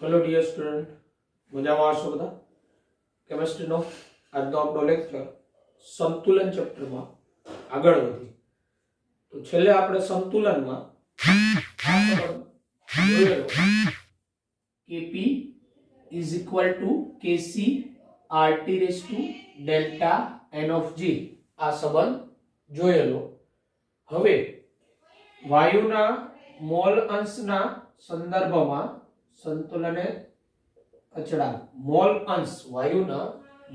Hello dear student, मजा में आशो बधा। केमिस्ट्री नो आज तो आपनो लेक्चर संतुलन चैप्टर में आगळ वधी। तो छेल्ले आपणे संतुलन में Kp is equal to Kc RT raised to delta n of G आ संबंध जोयेलो। हवे वायुना मोल अंशना संदर्भमां संतुलन अचळांक मोल अंश वायुना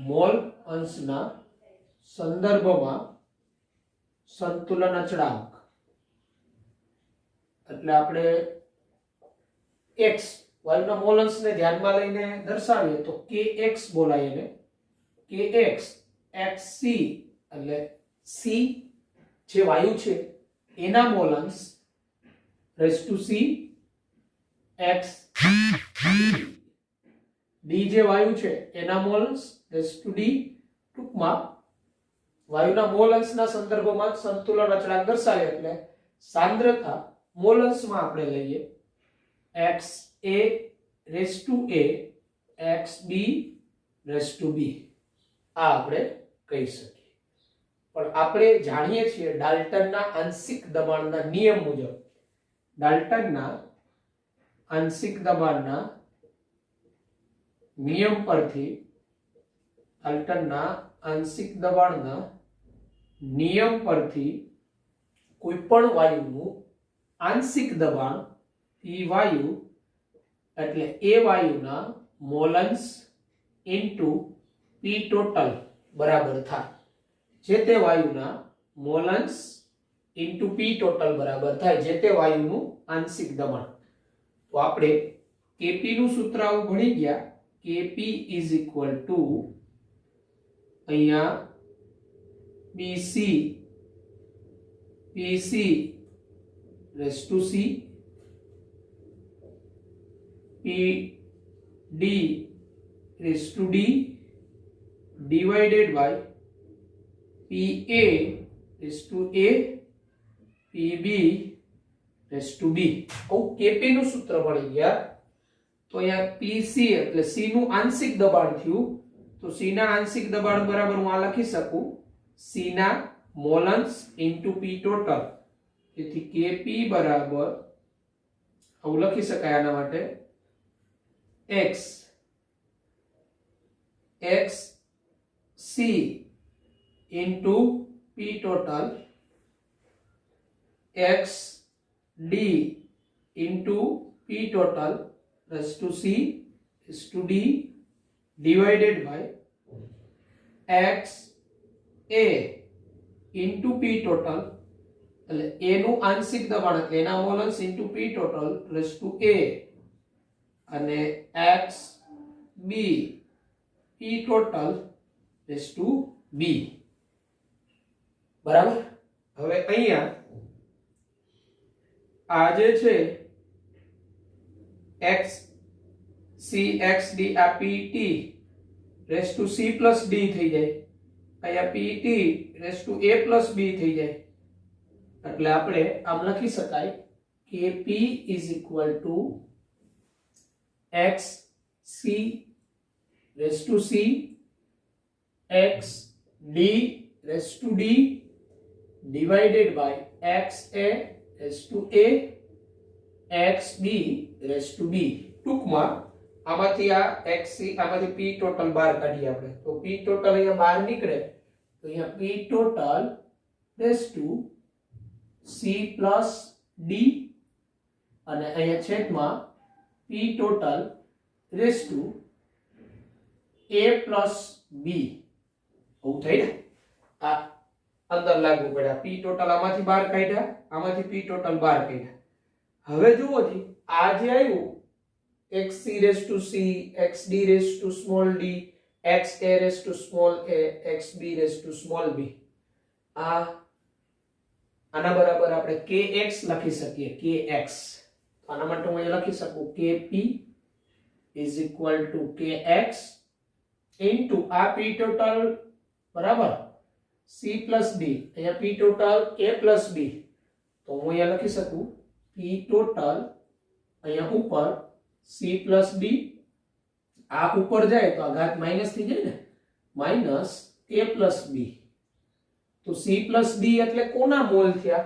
मोल अंशना संदर्भमां संतुलन अचळांक એટલે આપણે x વાયુના મોલ અંશને ધ્યાનમાં લઈને દર્શાવીએ તો kx બોલાય એને kx xc એટલે c જે વાયુ છે એના મોલ અંશ raise to c x d જે વાયુ છે એના મોલ અંશ રેઝ ટુ d ટૂંકમાં વાયુના મોલ અંશના સંદર્ભમાં સંતુલન અચળાંક દર્શાવે એટલે સાંદ્રતા મોલ અંશમાં આપણે લઈએ x a raise to a x b raise to b આ આપણે કહી શકીએ। પણ આપણે જાણીએ છીએ ડાલ્ટનના આંશિક દબાણના નિયમ મુજબ ડાલ્ટનના આંશિક દબાણના નિયમ પરથી ડાલ્ટનના આંશિક દબાણના નિયમ પરથી કોઈપણ વાયુનું આંશિક દબાણ P વાયુ એટલે A વાયુના મોલ અંશ ઇન્ટુ P ટોટલ બરાબર થાય। જે તે વાયુના મોલ અંશ ઇન્ટુ P ટોટલ બરાબર થાય જે તે વાયુનું આંશિક દબાણ। તો આપણે Kp નું સૂત્ર આવું ભણી ગયા Kp is equal to અહીંયા BC PC raised to C PD raised to D divided by PA raised to A PB raised to B। Kp નું સૂત્ર મળી ગયા તો અહીંયા PC એટલે C નું આંશિક દબાણ થયું તો C ના આંશિક દબાણ બરાબર હું આ લખી શકું C ના મોલ અંશ ઇન્ટુ P ટોટલ। તેથી Kp બરાબર આવું લખી શકાય આના માટે x x c into P total x d into P total raised to c is to d divided by x a into P total એટલે a નું આંશિક દબાણ એટલે એના મોલ અંશ into P total raised to a અને x b P total raised to b બરાબર। હવે અહીંયા આ જે છે x c x d આ pt raised to c plus d થઈ જાય અહીંયા pt raised to a plus b થઈ જાય એટલે આપણે આમ લખી શકાય Kp is equal to x c raised to c x d raised to d divided by x a raised to a x b raised to b। ટૂંકમાં આમાંથી આ x c આમાંથી p ટોટલ બહાર કાઢીએ આપણે તો p ટોટલ અહીંયા બહાર નીકળે તો અહીંયા p total raised to c plus d અને અહીંયા છેદમાં p total raised to a plus b આવું થઈ ને આ અંદર લાગુ પડ્યા p ટોટલ આમાંથી બહાર કાઢ્યા આમાંથી p ટોટલ બહાર કાઢ્યા। હવે જુઓ જી આ જે આવ્યું xc raised to c xd raised to small d xa raised to small a xb raised to small b આ આના બરાબર આપણે kx લખી શકીએ kx આના માટે હું અહીં લખી શકું Kp is equal to kx into આ p total બરાબર c plus d અહીંયા p total a plus b તો હું અહીંયા લખી શકું p total અહીંયા ઉપર c પ્લસ ડી, આ ઉપર જાય તો આ ઘાત માઇનસ થઈ જાય ને, માઇનસ a પ્લસ b. તો c પ્લસ ડી એટલે કોના મોલ થયા?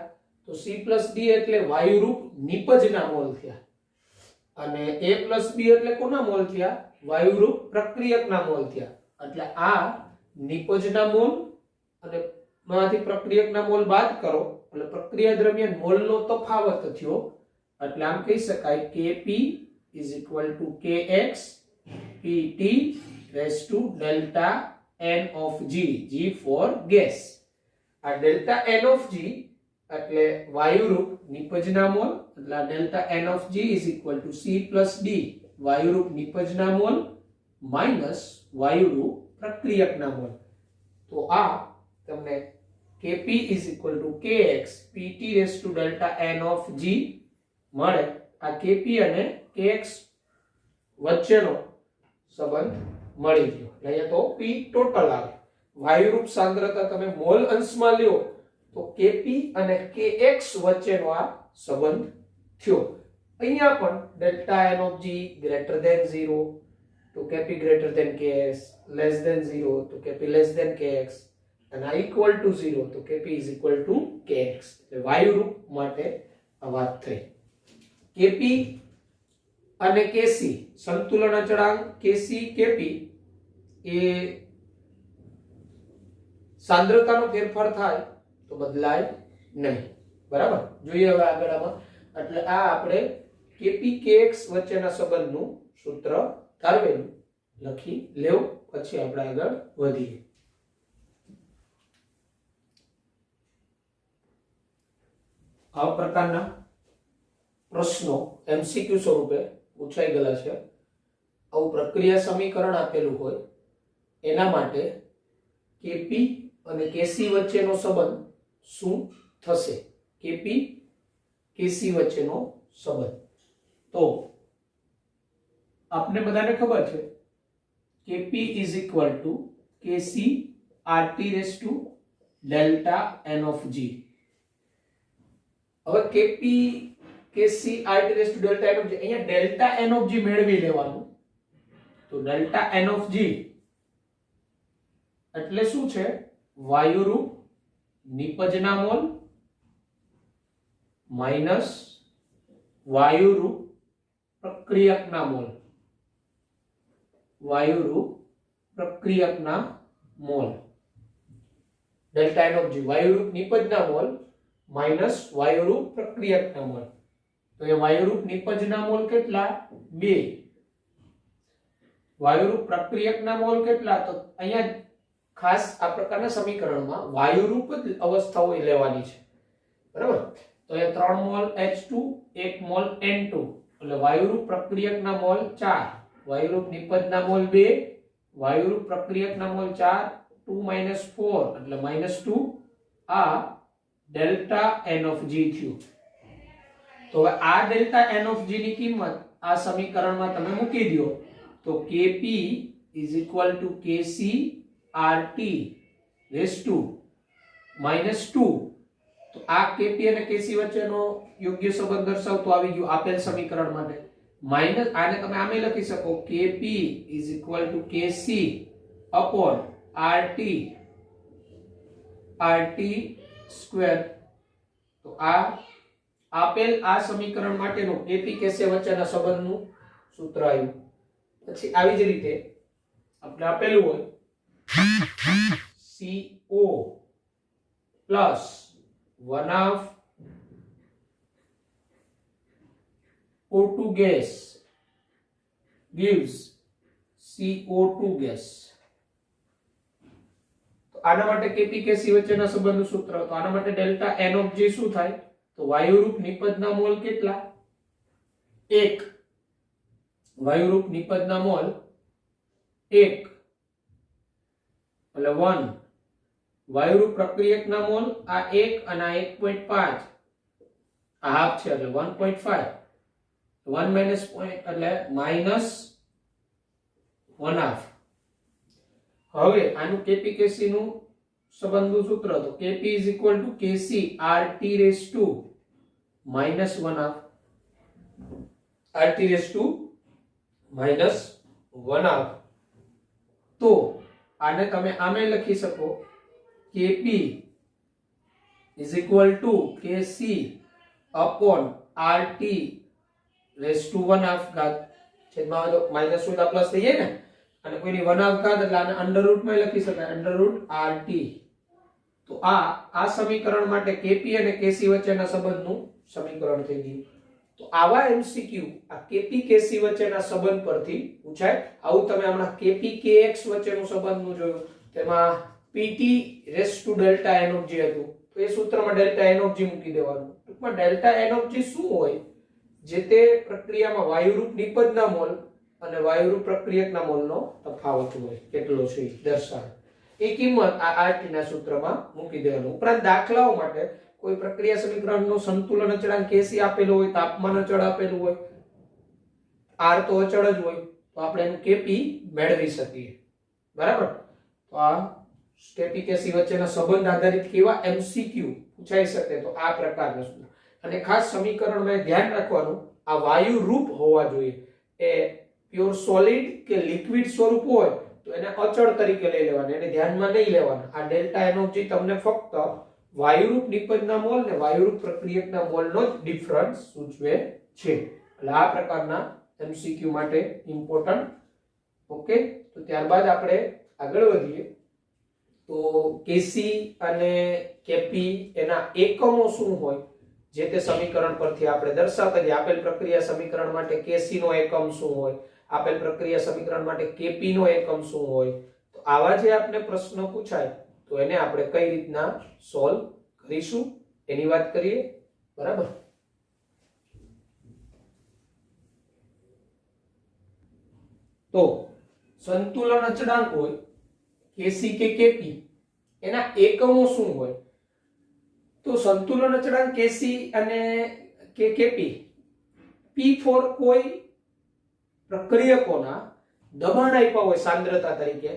તો c પ્લસ ડી એટલે વાયુરૂપ નિપજના મોલ થયા, અને a પ્લસ b એટલે કોના મોલ થયા? વાયુરૂપ પ્રક્રિયકના મોલ થયા. એટલે આ નિપજના મોલ અને માંથી પ્રક્રિયકના મોલ બાદ કરો એટલે પ્રક્રિયા દરમિયાન મોલનો તફાવત થયો. એટલે આમ કહી શકાય Kp = Kx Pt raised to delta n of g, g for gas. આ delta n of g એટલે વાયુરૂપ નિપજના મોલ, એટલે delta n of g = c plus d વાયુરૂપ નિપજના મોલ માઈનસ વાયુરૂપ પ્રક્રિયકના મોલ. તો આ તમને Kp = Kx Pt raised to delta n of g મળે. આ Kp અને Kx વચ્ચેનો સંબંધ મળી ગયો. અહીંયા તો P ટોટલ આવે. વાયુરૂપ સાંદ્રતા તમે મોલ અંશમાં લ્યો તો Kp અને Kx વચ્ચેનો આ સંબંધ થયો. અહીંયા પણ delta n of g greater than 0 તો Kp greater than Ks, less than 0 તો Kp less than Kx, અને આ equal to 0 તો Kp = Kx. એટલે વાયુરૂપ માટે આ વાત થઈ. Kp અને Kc સંતુલન અચળાંક Kc Kp એ સાંદ્રતાનો ફેરફાર થાય તો બદલાય નહીં. બરાબર? જોઈએ હવે આગળ આમાં. એટલે આ આપણે Kp Kx વચ્ચેના સંબંધનું સૂત્ર તારવેલું લખી લેવું, પછી આપણે આગળ વધીએ. આ પ્રકારના પ્રશ્નો MCQ સ્વરૂપે પૂછાઈ ગયેલા છે. આવું પ્રક્રિયા સમીકરણ આપેલું હોય એના માટે Kp અને Kc વચ્ચેનો સંબંધ શું થશે? Kp Kc વચ્ચેનો સંબંધ. તો આપને બધાને ખબર છે Kp = Kc RT raised to delta n of g. હવે Kp Kc RT raised to delta n of g, અહીંયા delta n of g મેળવી લેવાનું. તો delta n of g એટલે શું છે? વાયુરૂપ નિપજના મોલ માઈનસ વાયુરૂપ પ્રક્રિયકના મોલ. વાયુરૂપ પ્રક્રિયકના mole. delta n of g વાયુરૂપ નિપજના મોલ માઈનસ વાયુરૂપ પ્રક્રિયકના મોલ. તો એ વાયુરૂપ નિપજના મોલ કેટલા? 2. વાયુરૂપ પ્રક્રિયકના મોલ કેટલા? તો અહીંયા ખાસ આ પ્રકારના સમીકરણમાં વાયુરૂપ જ અવસ્થાઓ લેવાની છે. બરાબર? તો એ 3 મોલ H2 1 મોલ N2 એટલે વાયુરૂપ પ્રક્રિયકના મોલ 4, વાયુરૂપ નિપજના મોલ 2, વાયુરૂપ પ્રક્રિયકના મોલ 4, 2 - 4 એટલે -2. આ delta n of g થયું. તો હવે આ delta n of g ની કિંમત આ સમીકરણમાં તમે મૂકી દો તો Kp = Kc RT raised to -2. તો આ Kp અને Kc વચ્ચેનો યોગ્ય સંબંધ દર્શાવતો આવી ગયો આપેલ સમીકરણ માટે. માઈનસ આને તમે આમે લખી શકો Kp = Kc RT સ્ક્વેર. તો આ આપેલ આ સમીકરણ માટેનું Kp Kc વચ્ચેના સંબંધનું સૂત્ર આવ્યું. પછી આવી જ રીતે આપણે આપેલું હોય CO plus 1/2 O2 gas gives CO2 gas. તો આના માટે Kp Kc વચ્ચેના સંબંધનું સૂત્ર. તો આના માટે delta n of g શું થાય? તો વાયુરૂપ નિપજના મોલ કેટલા? 1. વાયુરૂપ નિપજના મોલ 1 એટલે 1. વાયુરૂપ પ્રક્રિયકના મોલ આ 1 અને આ 1.5 આ હાફ છે એટલે 1.5. 1 - point એટલે -1/2. હવે આનું Kp Kc નું સંબંધનું સૂત્ર. તો Kp = Kc RT raised to -1/2 RT raised to -1/2. તો આને તમે આમે લખી શકો Kp is equal to Kc upon RT raised to 1/2 ઘાત. છેદમાં તો માઈનસ હોય તો પ્લસ થઈ જાય ને, અને કોઈની 1/2 ઘાત એટલે આને અંડર રૂટ માં લખી શકાય, અંડર રૂટ RT. તો આ સમીકરણ માટે Kp અને Kc વચ્ચેના સંબંધનું સમીકરણ થઈ ગયું. તો આવા એમસીક્યુ આ Kp Kc વચ્ચેના સંબંધ પરથી પૂછાય. આવું તમે હમણાં Kp Kx વચ્ચેનું સંબંધનું જોયું, તેમાં Pt raise to delta energy હતું, તો એ સૂત્રમાં ડેલ્ટા એનર્જી મૂકી દેવાનું. ટૂંકમાં ડેલ્ટા એનર્જી શું હોય, જે તે પ્રક્રિયામાં વાયુરૂપ નિપજના મોલ અને વાયુરૂપ પ્રક્રિયકના મોલનો તફાવત હોય કેટલો છે દર્શાવે. એ કિંમત આ RT ના સૂત્રમાં મૂકી દેવાનું. ઉપરાંત દાખલાઓ માટે કોઈ પ્રક્રિયા સમીકરણનું સંતુલન અચળાંક Kc આપેલું હોય, તાપમાન અચળ આપેલું હોય, R તો અચળ જ હોય, તો આપણે એનું Kp મેળવી શકીએ. બરાબર. તો આ Kp Kc વચ્ચેના સંબંધ આધારિત કેવા એમસીક્યુ પૂછાઈ શકે, તો આ પ્રકારના સૂત્ર. અને ખાસ સમીકરણમાં ધ્યાન રાખવાનું, આ વાયુ રૂપ હોવા જોઈએ. એ પ્યોર સોલિડ કે લિક્વિડ સ્વરૂપ હોય તો એને અચળ તરીકે લઈ લેવાના, એને ધ્યાનમાં નહીં લેવાના. આ ડેલ્ટા એનર્જી તમને ફક્ત વાયુરૂપ નિપજના મોલ ને વાયુરૂપ પ્રક્રિયકના મોલનો જ ડિફરન્સ સૂચવે છે. એટલે આ પ્રકારના એમસીક્યુ માટે ઇમ્પોર્ટન્ટ. ઓકે, તો ત્યારબાદ આપણે આગળ વધીએ. તો Kc અને Kp એના એકમો શું હોય, જે તે સમીકરણ પરથી આપણે દર્શાવતા જઈએ. આપેલ પ્રક્રિયા સમીકરણ માટે Kc નો એકમ શું હોય, આપેલ પ્રક્રિયા સમીકરણ માટે Kp નો એકમ શું હોય. તો આવા જે આપણે પ્રશ્ન પૂછાય તો એને આપણે કઈ રીતના સોલ્વ કરીશું એની વાત કરીએ. બરાબર. તો સંતુલન અચળાંક હોય Kc કે Kp, એના એકમો શું હોય. તો સંતુલન અચળાંક Kc અને Kp P4 કોઈ પ્રક્રિયકોના દબાણ આપ્યા હોય સાંદ્રતા તરીકે,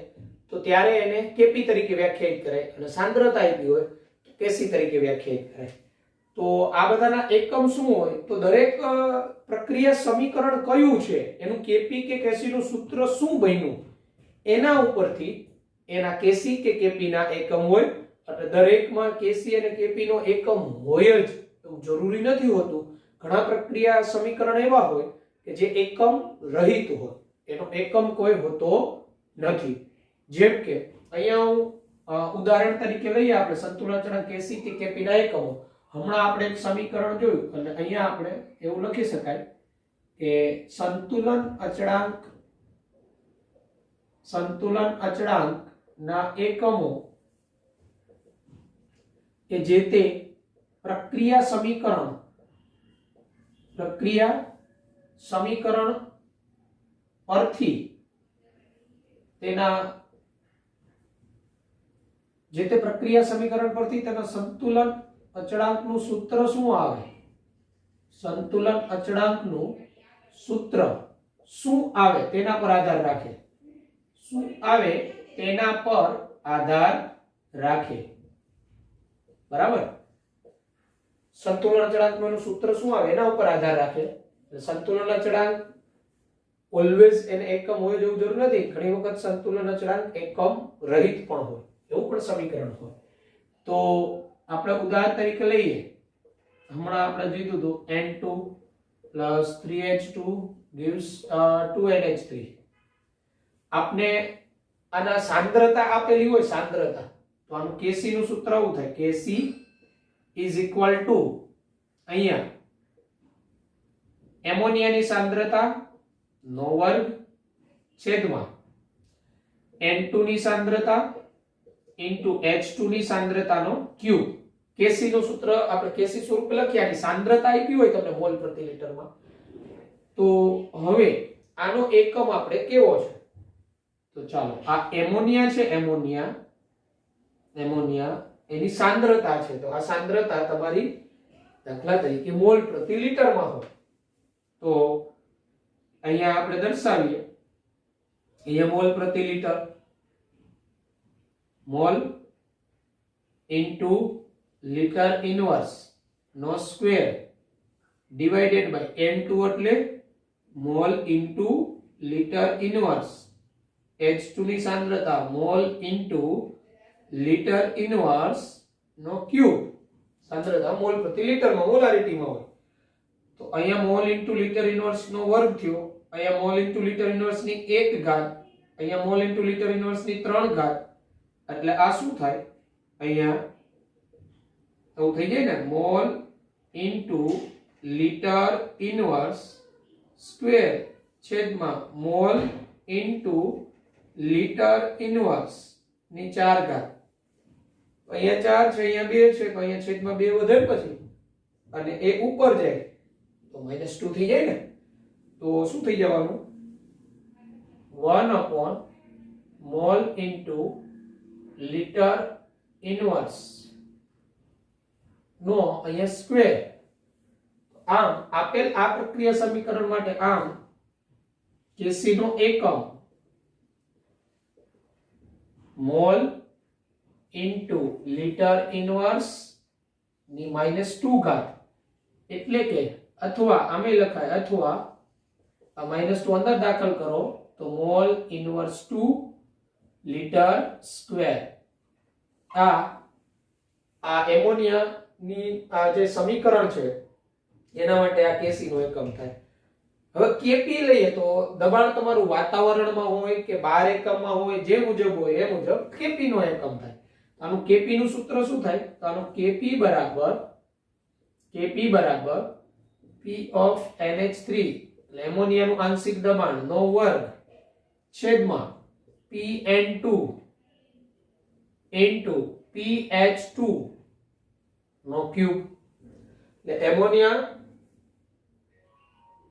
તો ત્યારે એને Kp તરીકે વ્યાખ્યાયિત કરાય, અને સાંદ્રતા આપી હોય તો Kc તરીકે વ્યાખ્યાયિત કરાય. તો આ બધાના એકમ શું હોય, તો દરેક પ્રક્રિયા સમીકરણ કયું છે, એનું Kp કે Kc નું સૂત્ર શું બન્યું, એના ઉપરથી એના Kc કે Kp ના એકમ હોય. એટલે દરેકમાં Kc અને Kp નો એકમ હોય જ એવું જરૂરી નથી હોતું. ઘણા પ્રક્રિયા સમીકરણ એવા હોય કે જે એકમ રહિત હોય, એનો એકમ કોઈ હોતો નથી. જેમ કે અહીંયા હું ઉદાહરણ તરીકે લઈએ આપણે સંતુલન અચળાંક Kc કે Kp ના એકમો. હમણાં આપણે એક સમીકરણ જોયું, અને અહીંયા આપણે એવું લખી શકાય કે સંતુલન અચળાંક ના એકમો કે જે તે પ્રક્રિયા સમીકરણ પરથી તેના સંતુલન અચળાંકનું સૂત્ર શું આવે, સંતુલન અચળાંકનું સૂત્ર શું આવે તેના પર આધાર રાખે, શું આવે તેના પર આધાર રાખે. બરાબર. સંતુલન અચળાંકનું સૂત્ર શું આવે એના ઉપર આધાર રાખે. સંતુલન અચળાંક ઓલવેઝ એને એકમ હોય જેવું જરૂર નથી. ઘણી વખત સંતુલન અચળાંક એકમ રહિત પણ હોય, એવું પણ સમીકરણ હોય. તો આપણે ઉદાહરણ તરીકે લઈએ. હમણાં આપણે જોયું હતું N2 + 3H2 gives 2NH3. આપને આના સાંદ્રતા આપેલી હોય, સાંદ્રતા, તો આનું Kc નું સૂત્ર આવું થાય, Kc is equal to અહીંયા એમોનિયાની સાંદ્રતા નો વર્ગ છેદમાં N2 ની સાંદ્રતા into H2 ની સાંદ્રતાનો ક્યુબ. Kc નું સૂત્ર આપણે Kc સ્વરૂપે લખ્યા, આની સાંદ્રતા આપી હોય તમને મોલ પ્રતિ લિટરમાં. તો હવે આનો એકમ આપણે કેવો છે, તો ચાલો આ એમોનિયા છે, એમોનિયા એની સાંદ્રતા છે. તો આ સાંદ્રતા તમારી દાખલા તરીકે મોલ પ્રતિ લિટરમાં હોય. તો અહીંયા આપણે દર્શાવીએ, અહીંયા મોલ પ્રતિ લિટર, મોલ ઇન્ટુ લિટર ઇનવર્સ નો સ્ક્વેર ડિવાઇડેડ બાય N2 એટલે mole into litre inverse H2 ની સાંદ્રતા મોલ ઇન્ટુ લિટર ઇનવર્સ નો ક્યુબ, સાંદ્રતા મોલ પ્રતિ લિટરમાં મોલારિટીમાં હોય તો અહીંયા મોલ ઇન્ટુ લિટર ઇનવર્સ નો વર્ગ થયો, અહીંયા મોલ ઇન્ટુ લિટર ઇનવર્સ ની 1 ઘાત, અહીંયા મોલ ઇન્ટુ લિટર ઇનવર્સ ની 3 ઘાત, એટલે આ શું થાય અહીંયા એવું થઈ જાય ને mall into litre inverse square છેદમાં મોલ ઇન્ટુ લિટર ઇનવર્સ ની 4 ઘાત, અહીંયા 4 છે અહીંયા 2 છે તો અહીંયા છેદમાં 2 વધે પછી અને એ ઉપર જાય તો -2 થઈ જાય ને, તો શું થઈ જવાનું 1 upon mole into litre inverse નો અહીંયા સ્ક્વેર. આમ આપેલ આ પ્રક્રિયા સમીકરણ માટે આમ Kc નો એકમ મોલ ઇન્ટુ લિટર ઇનવર્સ ની -2 ઘાત, એટલે કે અથવા આમે લખાય અથવા આ -2 અંદર દાખલ કરો તો મોલ ઇનવર્સ 2 લિટર સ્ક્વેર. આ એમોનિયા ની આ જે સમીકરણ છે એના માટે આ Kc નો એકમ થાય. હવે Kp લઈએ તો દબાણ તમારું વાતાવરણમાં હોય કે બહાર એકમમાં હોય જે મુજબ હોય એ મુજબ Kp નો એકમ થાય. આનું Kp નું સૂત્ર શું થાય તો આનું Kp બરાબર P of NH3 એટલે એમોનિયાનું આંશિક દબાણ નો વર્ગ છેદમાં Pn2 into PH2 નો ક્યુબ. એટલે એમોનિયા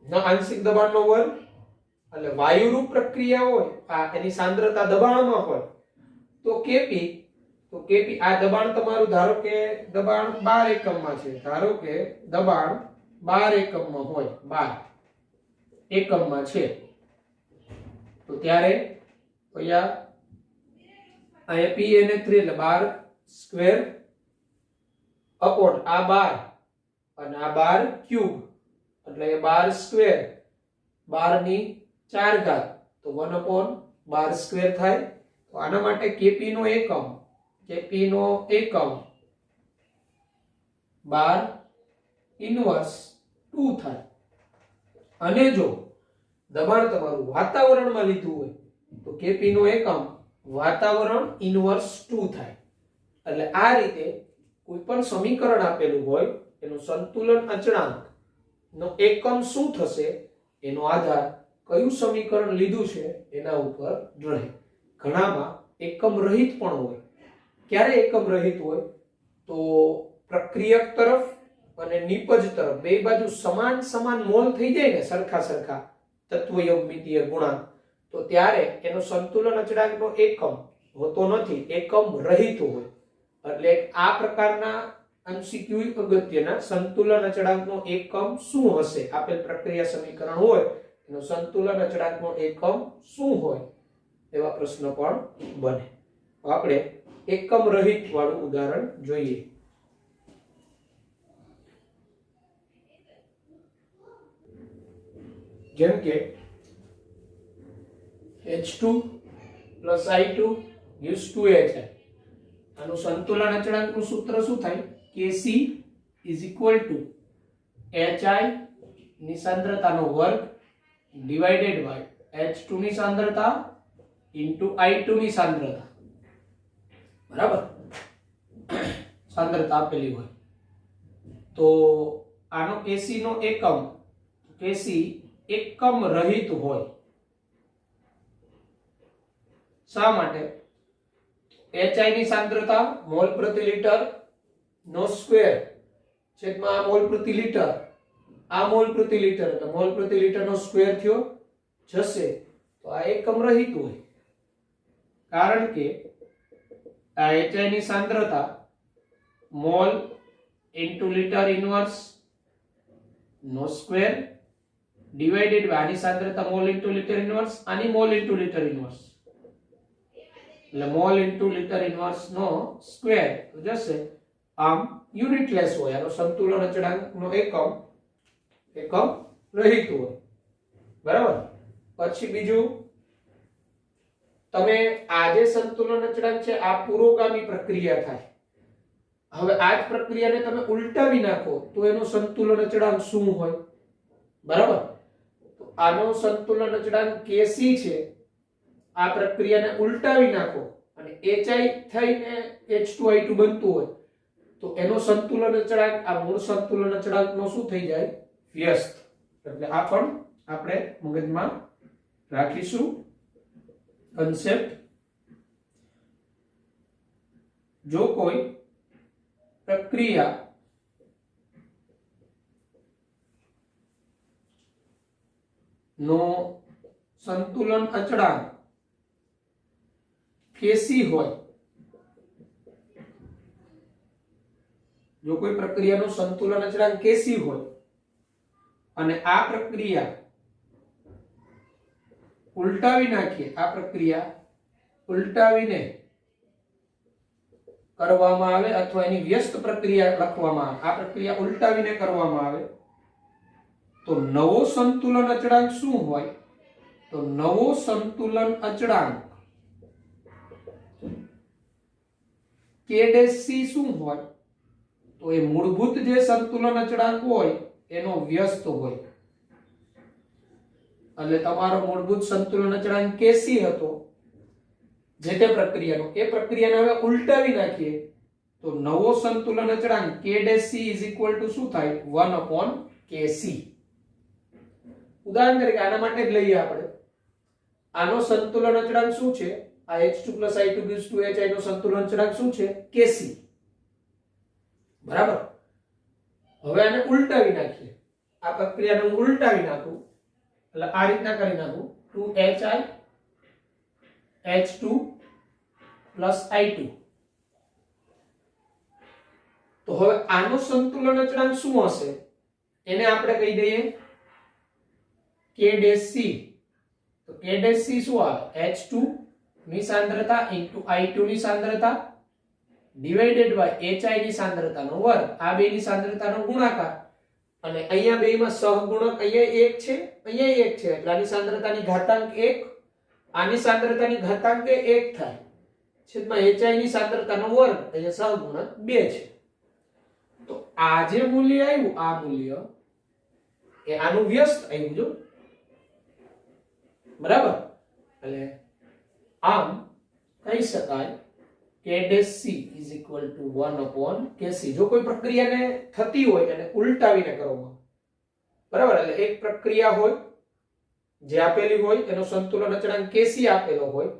નો આંશિક દબાણનો વર્ગ એટલે વાયુરૂપ પ્રક્રિયા હોય આ એની સાંદ્રતા દબાણમાં હોય તો Kp આ દબાણ તમારું ધારો કે દબાણ 12 એકમમાં છે, ધારો કે દબાણ 12 એકમમાં હોય, 12 એકમમાં છે તો ત્યારે અહીંયા Pn3 એટલે 12 સ્ક્વેર અપોન આ 12 અને આ 12 ક્યુબ એટલે 12 સ્ક્વેર 12 ની 4 ઘાત તો 1 upon 12 સ્ક્વેર થાય. તો આના માટે Kp નો એકમ 12 ઇનવર્સ 2 થાય. અને જો દબાણ તમારું વાતાવરણમાં લીધું હોય તો Kp નો એકમ વાતાવરણ ઇનવર્સ 2 થાય. એટલે આ રીતે કોઈ પણ સમીકરણ આપેલું હોય એનું સંતુલન અચળાંક નો એકમ શું થશે એનો આધાર કયું સમીકરણ લીધું છે એના ઉપર રહે. ઘણામાં એકમ રહિત પણ હોય. ક્યારે એકમ રહિત હોય તો પ્રક્રિયક તરફ અને નિપજ તરફ બે બાજુ સમાન મોલ થઈ જાય ને સરખા તત્વયોગમિતીય ગુણાંક તો ત્યારે એનો સંતુલન અચળાંકનો એકમ હોતો નથી, એકમ રહિત હોય. એટલે આ પ્રકારના MCQ અગત્યના સંતુલન અચળાંકનો એકમ શું હશે આપેલ પ્રક્રિયા સમીકરણ હોય એનો સંતુલન અચળાંકનો એકમ શું હોય એવા પ્રશ્ન પણ બને. આપણે એકમ રહિત વાળું ઉદાહરણ જોઈએ. જેમ કે H2 plus I2 gives 2HI. આનું સંતુલન અચળાંકનું સૂત્ર શું થાય Kc is equal to HI ની સાંદ્રતાનો વર્ગ divided by H2 ની સાંદ્રતા into I2 ની સાંદ્રતા. બરાબર, સાંદ્રતા આપેલી હોય તો આનો Kc નો એકમ Kc એકમ રહિત હોય. શા માટે? HI ની સાંદ્રતા મોલ પ્રતિ લિટર નો સ્ક્વેર છેદમાં મોલ પ્રતિ લિટર, આ મોલ પ્રતિ લિટર એટલે મોલ પ્રતિ લિટર નો સ્ક્વેર થયો જશે તો આ એકમ રહિત હોય. કારણ કે આ HI ની સાંદ્રતા મોલ ઇન્ટુ લિટર ઇનવર્સ નો સ્ક્વેર ડિવાઇડેડ બાય આની સાંદ્રતા મોલ ઇન્ટુ લિટર ઇનવર્સ, આની મોલ ઇન્ટુ લિટર ઇનવર્સ એટલે મોલ ઇન્ટુ લિટર ઇનવર્સ નો સ્ક્વેર તો જશે. આમ યુનિટલેસ હોય, આનો સંતુલન અચળાંકનો એકમ રહિત હોય. બરાબર, પછી બીજું, તમે આ જે સંતુલન અચળાંક છે આ પુરોગામી પ્રક્રિયા થાય. હવે આ જ પ્રક્રિયાને તમે ઉલટાવી નાખો તો એનો સંતુલન અચળાંક શું હોય? બરાબર. તો આનો સંતુલન અચળાંક Kc છે. આ પ્રક્રિયાને ઉલટાવી નાખો અને HI થઈને H2I2 બનતું હોય તો એનો સંતુલન અચળાંક આ મૂળ સંતુલન અચળાંકનો શું થઈ જાય? વ્યસ્ત. એટલે આ પણ આપણે મગજમાં રાખીશું કન્સેપ્ટ. જો કોઈ પ્રક્રિયા નો સંતુલન અચળાંક Kc હોય, જો કોઈ પ્રક્રિયાનો સંતુલન અચળાંક Kc હોય અને આ પ્રક્રિયા ઉલટાવી નાખીએ, આ પ્રક્રિયા ઉલટાવીને કરવામાં આવે અથવા એની વ્યસ્ત પ્રક્રિયા લખવામાં આવે, આ પ્રક્રિયા ઉલટાવીને કરવામાં આવે તો નવો સંતુલન અચળાંક શું હોય? તો નવો સંતુલન અચળાંક Kc શું હોય? તો એ મૂળભૂત જે સંતુલન અચળાંક હોય એનો વ્યસ્ત હોય. એટલે તમારો મૂળભૂત સંતુલન અચળાંક Kc હતો જે તે પ્રક્રિયાનો, એ પ્રક્રિયાને હવે ઉલટાવી નાખીએ તો નવો સંતુલન અચળાંક Kc શું થાય? 1/Kc. ઉદાહરણ તરીકે આના માટે જ લઈએ આપણે. આનો સંતુલન અચળાંક શું છે? આ H2+I2 gives 2HI નો સંતુલન અચળાંક શું છે? Kc. બરાબર. હવે આને ઉલટાવી નાખીએ. આ પ્રક્રિયાને હું ઉલટાવી નાખું એટલે આ રીતના કરી નાખું 2HI H2+I2. તો હવે આનો સંતુલન અચળાંક શું હશે? એને આપણે કહી દઈએ Kc. તો Kc શું આવે? H2 ની સાંદ્રતા into I2 ની સાંદ્રતા ડિવાઇડેડ બાય HI ની સાંદ્રતાનો વર્ગ. આ બેની સાંદ્રતાનો ગુણાકાર અને અહીંયા બેમાં સહગુણક અહીંયા 1 છે, અહીંયા 1 છે એટલે આની સાંદ્રતાની ઘાતાંક 1, આની સાંદ્રતાની ઘાતાંક 1 થાય છેદમાં HI ની સાંદ્રતાનો વર્ગ, અહીંયા સહગુણક 2 છે. તો આ જે મૂલ્ય આવ્યું, આ મૂલ્ય એ આનું વ્યસ્ત આવ્યું. જો બરાબર. એટલે આમ કહી શકાય Kc is equal to 1/Kc. જો કોઈ પ્રક્રિયાને થતી હોય અને ઉલટાવીને કરવામાં, બરાબર, એટલે એક પ્રક્રિયા હોય જે આપેલી હોય એનો સંતુલન અચળાંક Kc આપેલો હોય,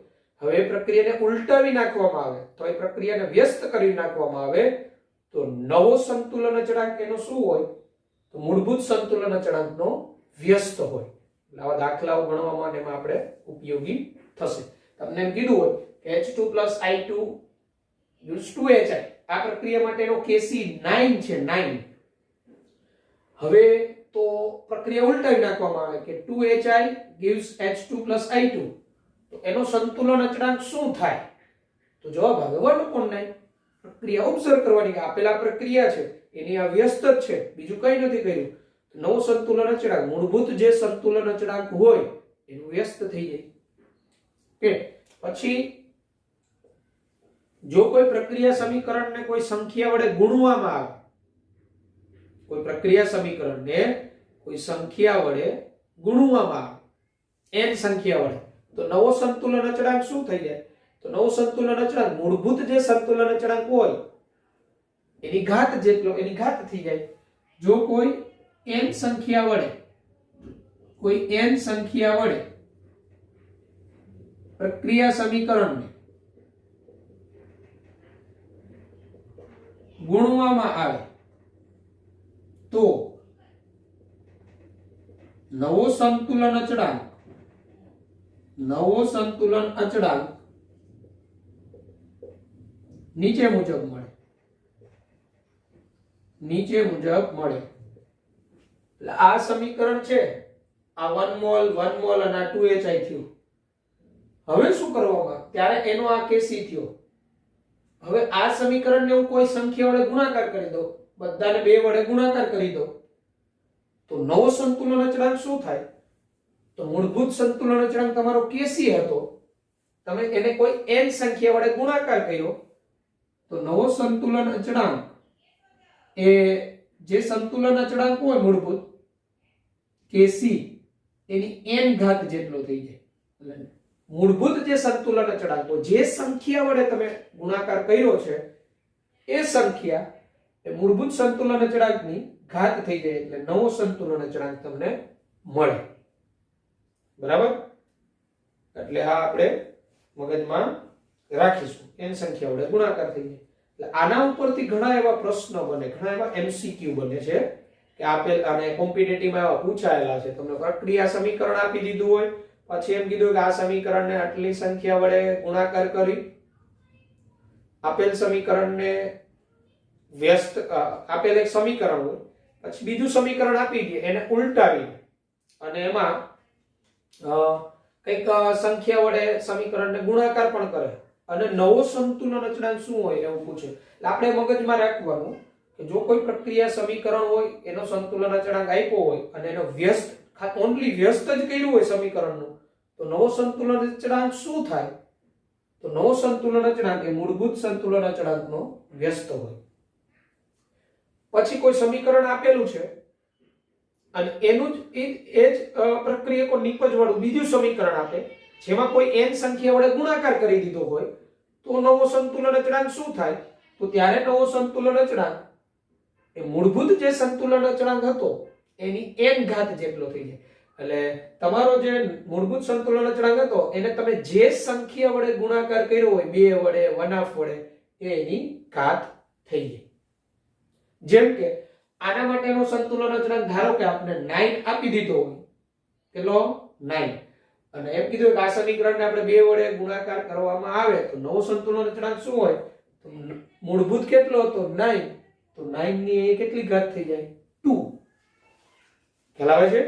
હવે એ પ્રક્રિયાને ઉલટાવી નાખવામાં આવે તો એ પ્રક્રિયાને વ્યસ્ત કરી નાખવામાં આવે તો નવો સંતુલન અચળાંક એનો શું હોય? તો મૂળભૂત સંતુલન અચળાંકનો વ્યસ્ત હોય. આવા દાખલાઓ ગણવામાં એમાં આપણે ઉપયોગી થશે. તમને એમ કીધું હોય કે H2+I2 gives 2HI, આ પ્રક્રિયા માટેનો Kc 9 છે, 9. હવે તો પ્રક્રિયા ઉલટાવી નાખવામાં આવે કે 2HI gives H2+I2, તો એનો સંતુલન અચળાંક શું થાય? તો જવાબ આવે 1/9. પ્રક્રિયા ઓબ્ઝર્વ કરવાની કે આપેલા પ્રક્રિયા છે એની આ વ્યસ્ત જ છે, બીજું કંઈ નથી કર્યું. નવો સંતુલન અચળાંક મૂળભૂત જે સંતુલન અચળાંક હોય એનું વ્યસ્ત થઈ જાય. કે પછી જો કોઈ પ્રક્રિયા સમીકરણને કોઈ સંખ્યા વડે ગુણવામાં આવે, કોઈ પ્રક્રિયા સમીકરણને કોઈ સંખ્યા વડે ગુણવામાં આવે n સંખ્યા વડે, તો નવો સંતુલન અચળાંક શું થઈ જાય? તો નવો સંતુલન અચળાંક મૂળભૂત જે સંતુલન અચળાંક હોય એની ઘાત જેટલો, એની ઘાત થઈ જાય. જો કોઈ n સંખ્યા વડે પ્રક્રિયા સમીકરણને ગુણવામાં આવે તો નવો સંતુલન અચળાંક નીચે મુજબ મળે. એટલે આ સમીકરણ છે, આ 1 મોલ અને આ 2HI થયું. હવે શું કરવામાં? ત્યારે એનો આ Kc થયો. હવે આ સમીકરણને હું કોઈ સંખ્યા વડે ગુણાકાર કરી દઉં, બધાને 2 વડે ગુણાકાર કરી દઉં તો નવો સંતુલન અચળાંક શું થાય? તો મૂળભૂત સંતુલન અચળાંક તમારો કેસી હતો, તમે એને કોઈ n સંખ્યા વડે ગુણાકાર કર્યો તો નવો સંતુલન અચળાંક એ જે સંતુલન અચળાંક હોય મૂળભૂત કેસી એની n ઘાત જેટલો થઈ જાય. એટલે મૂળભૂત જે સંતુલન અચળાંક હોય, જે સંખ્યા વડે તમે ગુણાકાર કર્યો છે એ સંખ્યા એ મૂળભૂત સંતુલન અચળાંકની ઘાત થઈ જાય એટલે નવો સંતુલન અચળાંક તમને મળે. બરાબર? એટલે આ આપણે મગજમાં રાખીશું, n સંખ્યા વડે ગુણાકાર થઈ જાય. એટલે આના ઉપરથી ઘણા એવા પ્રશ્નો બને, ઘણા એવા MCQ બને છે કે આપેલ અને કોમ્પિટિટિવમાં એવા પૂછાયેલા છે. તમને પ્રક્રિયા સમીકરણ આપી દીધું હોય, પછી એમ કીધું કે આ સમીકરણને આટલી સંખ્યા વડે ગુણાકાર કરી, આપેલ સમીકરણને વ્યસ્ત આપેલ એક સમીકરણ હોય, પછી બીજું સમીકરણ આપી દે એને ઉલટાવી અને એમાં કઈક સંખ્યા વડે સમીકરણને ગુણાકાર પણ કરે અને નવો સંતુલન અચળાંક શું હોય એવું પૂછે. એટલે આપણે મગજમાં રાખવાનું કે જો કોઈ પ્રક્રિયા સમીકરણ હોય, એનો સંતુલન અચળાંક આપ્યો હોય અને એનો વ્યસ્ત ઓન્લી વ્યસ્ત જ કર્યું હોય સમીકરણનું, તો નવો સંતુલન અચળાંક શું થાય? તો નવો સંતુલન અચળાંક એ મૂળભૂત સંતુલન અચળાંકનો વ્યસ્ત હોય. પછી કોઈ સમીકરણ આપેલું છે અને એનું જ એ જ પ્રક્રિયકો નિપજ વાળું બીજું સમીકરણ આપે જેમાં કોઈ n સંખ્યા વડે ગુણાકાર કરી દીધો હોય, તો નવો સંતુલન અચળાંક શું થાય? તો ત્યારે નવો સંતુલન અચળાંક એ મૂળભૂત જે સંતુલન અચળાંક હતો એની n ઘાત જેટલો થઈ જાય. એટલે તમારો જે મૂળભૂત સંતુલન અચળાંક હતો એને તમે જે સંખ્યા વડે ગુણાકાર કર્યો હોય, 2 વડે, 1/2 વડે, એની ઘાત થઈ જાય. જેમ કે આના માટેનો સંતુલન અચળાંક ધારો કે આપણે 9 આપી દીધો હોય, કેટલો 9, અને એમ કીધું કે આ સમીકરણને આપણે 2 વડે ગુણાકાર કરવામાં આવે તો નવો સંતુલન અચળાંક શું હોય? તો મૂળભૂત કેટલો હતો? 9. તો 9 ની કેટલી ઘાત થઈ જાય? 2. ખ્યાલ આવે છે?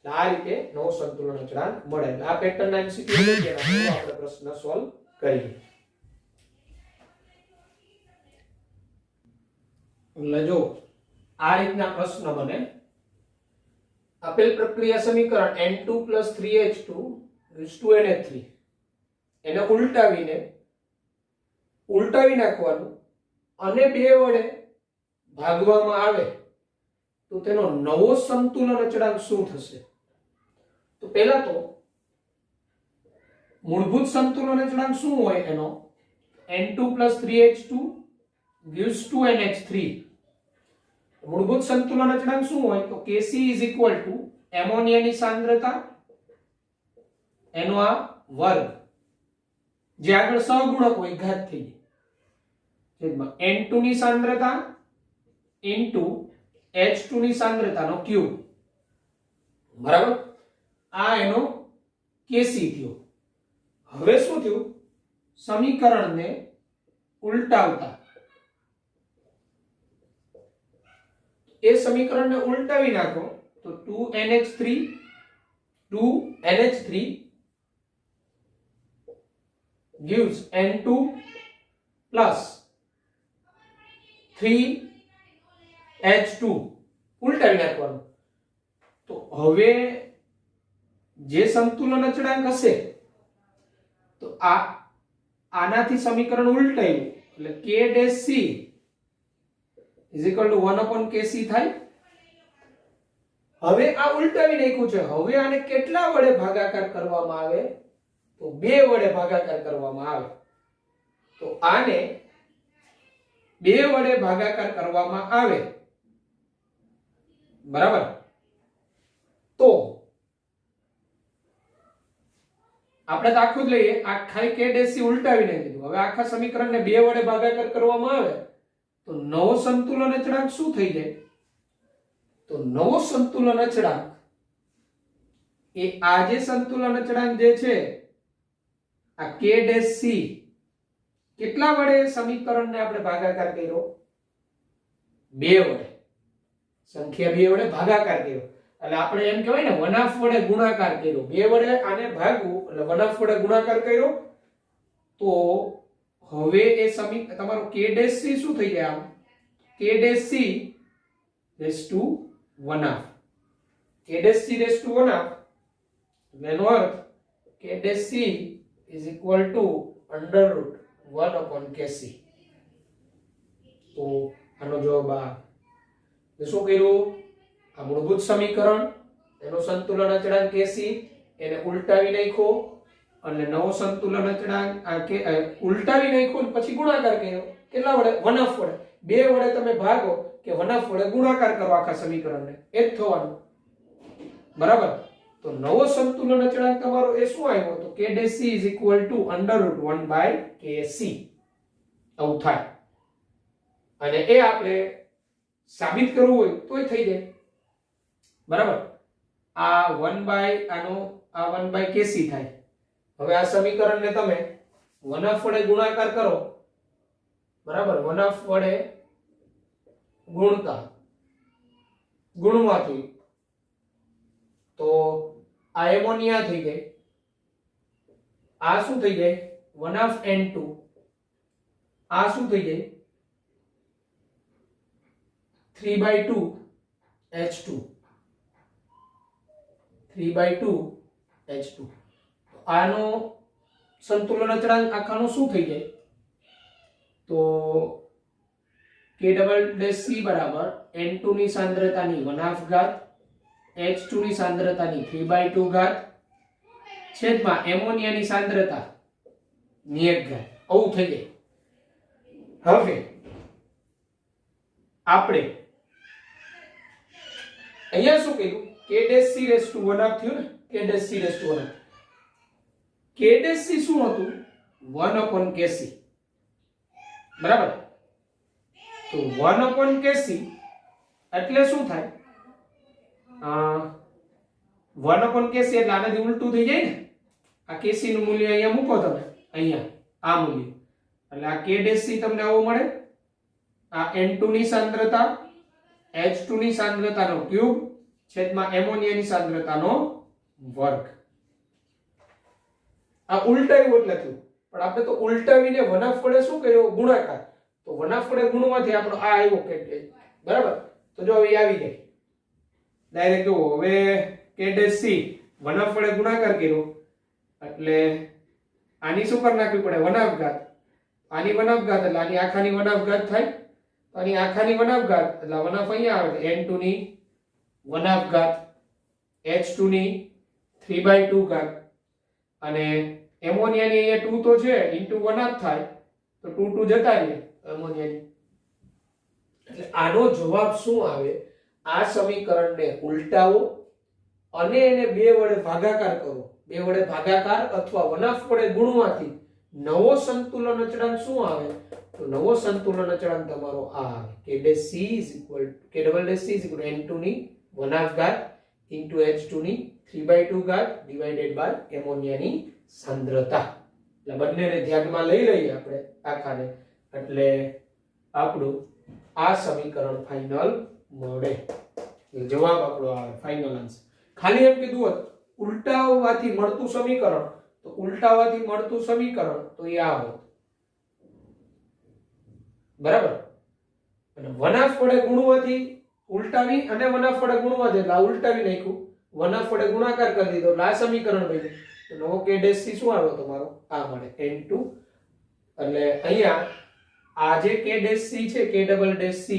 આ રીતે નવો સંતુલન અચળાંક મળે. આ પેટર્ન MCQ છે, આપણે પ્રશ્ન સોલ્વ કરીએ. એટલે જો આ રીતના પ્રશ્ન બને. આપેલ પ્રક્રિયા સમીકરણ N2 + 3H2 NH3 એને ઉલટાવી નાખવાનું અને 2 વડે ભાગવામાં આવે તો તેનો નવો સંતુલન અચળાંક શું થશે? તો પહેલા તો મૂળભૂત સંતુલન અચળાંક શું હોય એનો? N2 + 3H2 gives 2NH3. મૂળભૂત સંતુલન અચળાંક શું હોય? તો Kc = એમોનિયાની સાંદ્રતા એનો આ વર્ગ, જે આગળ સહગુણક હોય ઘાત થઈ જાય, છેદમાં N2 ની સાંદ્રતા * H2 ની સાંદ્રતાનો ક્યુબ. બરાબર? આ એનો Kc થયો. હવે શું થયું? સમીકરણને ઉલટાવતા એ સમીકરણને ઉલટાવી નાખો તો 2NH3 gives N2 plus 3H2. ઉલટાવી નાખવાનું. તો હવે જે સંતુલન અચળાંક હશે તો આનાથી સમીકરણ ઉલટાયું એટલે K' C = 1/Kc થાય. હવે આ ઉલટાવી નાખ્યું છે. હવે આને કેટલા વડે ભાગાકાર કરવામાં આવે? તો 2 વડે ભાગાકાર કરવામાં આવે. તો આને 2 વડે ભાગાકાર કરવામાં આવે, બરાબર? તો આપણે તો આખું જ લઈએ, આખા K' C ઉલટાવીને કીધું. હવે આખા સમીકરણને 2 વડે ભાગાકાર કરવામાં આવે તો નવો સંતુલન અચળાંક શું થઈ જાય? તો નવો સંતુલન અચળાંક એ આ જે સંતુલન અચળાંક જે છે આ K' C કેટલા વડે સમીકરણને આપણે ભાગાકાર કર્યો? 2 વડે. સંખ્યા 2 વડે ભાગાકાર કર્યો એટલે આપણે એમ કહેવાય ને 1/2 વડે ગુણાકાર કર્યો. 2 વડે આને ભાગવું એટલે 1/2 વડે ગુણાકાર કર્યો. તો હવે એ તમારો K' C શું થઈ જાય? આમ K' C = 1/2. K' C = 1/2 એનો અર્થ k dash c is equal two under route 1 upon kc. તો આનો જવાબ આ. તો શું કર્યું? આ મૂળભૂત સમીકરણ એનો સંતુલન અચળાંક kc એને ઉલટાવી નાખ્યો અને નવો સંતુલન અચળાંક આ કે ઉલટાવી નાખ્યો ને પછી ગુણાકાર કર્યો. કેટલા વડે? 1/2 વડે. 2 વડે તમે ભાગો કે 1/2 વડે ગુણાકાર કરો આખા સમીકરણને, એ જ થવાનું. બરાબર? તો નવો સંતુલન અચળાંક તમારો એ શું આવ્યો? તો k dash c is equal two under route 1/kc. આવું થાય. અને એ આપણે સાબિત કરવું હોય તોય થઈ જાય. બરાબર? આ 1/kc થાય. હવે આ સમીકરણને તમે 1/2 વડે ગુણાકાર કરો. બરાબર? 1/2 વડે ગુણવાથી તો આ એમોનિયા થઈ ગઈ. આ શું થઈ જાય? 1/2 N2. આ શું થઈ જાય? 3/2 H2. 3/2 H2. આનો સંતુલન અચળાંક આખાનો શું થઈ જાય? તો k ડબલ ડેશ c બરાબર N2 ની સાંદ્રતાની 1/2 ઘાત H2 ની સાંદ્રતાની 3/2 ઘાત છેદમાં એમોનિયાની સાંદ્રતા ની 1 ઘાત. આવું થઈ જાય. હવે આપણે અહીંયા શું કર્યું? k dash c raise to 1/2 થયું ને? k dash c raise to 1/2. k dash c શું હતું? 1/kc. બરાબર? તો 1/kc એટલે શું થાય? 1/kc એટલે આનાથી ઉલટું થઈ જાય ને. આ kc નું મૂલ્ય અહીંયા મૂકો તમે, અહીંયા આ મૂલ્ય, એટલે આ k ડેશ c તમને આવો મળે. આ N2 ની સાંદ્રતા H2 ની સાંદ્રતાનો ક્યુબ છેદમાં એમોનિયાની સાંદ્રતાનો વર્ગ. આ ઉલટાવ્યું એટલે થયું. પણ આપણે તો ઉલટાવીને 1/2 વડે શું કર્યો? ગુણાકાર. તો 1/2 વડે ગુણવાથી આપણો આ આવ્યો k. બરાબર? તો જો હવે આવી જાય ડાયરેક્ટ. જો હવે k ડેશ c 1/2 વડે ગુણાકાર કર્યો એટલે આની શું કરી નાખવી પડે? 1/2 ઘાત. આની 1/2 ઘાત એટલે આની આખાની 1/2 ઘાત થાય. આની આખાની 1/2 ઘાત એટલે 1/2 અહીંયા આવે. N2 ની 1/2 ઘાત H2 ની 3/2 ઘાત અને એમોનિયાની અહીંયા 2 તો છે ઇન્ટુ 1/2 થાય તો 2 જતા રહે એમોનિયાની. એટલે આનો જવાબ શું આવે? આ સમીકરણને ઉલટાવો અને એને 2 વડે ભાગાકાર કરો. 2 વડે ભાગાકાર અથવા 1/2 વડે ગુણવાથી નવો સંતુલન અચળાંક શું આવે? તો નવો સંતુલન અચળાંક તમારો આ આવે. k dash c is equal k double dash c is equal N2 ની 1/2 ઘાત ઇન્ટુ H2 ની 3/2 ઘાત ડિવાઇડેડ બાય એમોનિયાની સાંદ્રતા. એટલે બંનેને ધ્યાનમાં લઈ લઈએ આપણે આખાને. એટલે આપણું આ સમીકરણ ફાઇનલ મળે. જવાબ આપણો આવે ફાઇનલ આન્સર. ખાલી એમ કીધું હોત ઉલટાવવાથી મળતું સમીકરણ, તો ઉલટાવવાથી મળતું સમીકરણ તો એ આ હોત. બરાબર? અને 1/2 વડે ગુણવાથી ઉલટાવી અને 1/2 વડે ગુણવાથી એટલે આ ઉલટાવી નાખ્યું, 1/2 વડે ગુણાકાર કરી દીધો એટલે આ સમીકરણ બન્યું. તો નવો k ડેશ c શું આવ્યો તમારો? આ મળે N2. એટલે અહીંયા આ જે k ડેશ c છે, k ડબલ ડેશ c,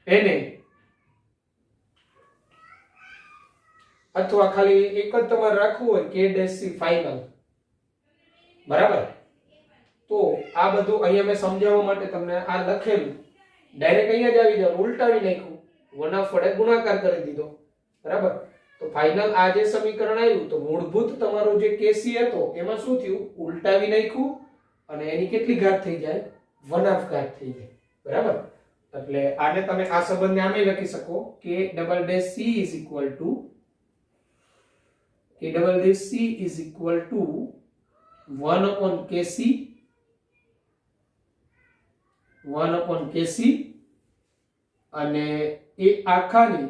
એને અથવા ખાલી એક જ તમારે રાખવું હોય k ડેશ c ફાઇનલ. બરાબર? તો આ બધું અહીંયા મેં સમજાવવા માટે તમને આ લખેલું ડાયરેક્ટ અહીંયા જ આવી જાવ. ઉલટાવી નાખ્યું, 1/2 વડે ગુણાકાર કરી દીધો. બરાબર? તો ફાઇનલ આ જે સમીકરણ આવ્યું તો મૂળભૂત તમારો જે kc હતો એમાં શું થયું? ઉલટાવી નાખ્યું અને એની કેટલી ઘાત થઈ જાય? 1/2 ઘાત થઈ જાય. બરાબર? એટલે આને તમે આ સંબંધને આમે લખી શકો k double dash c is equal two k double dash c is equal to 1/kc 1/kc અને એ આખાની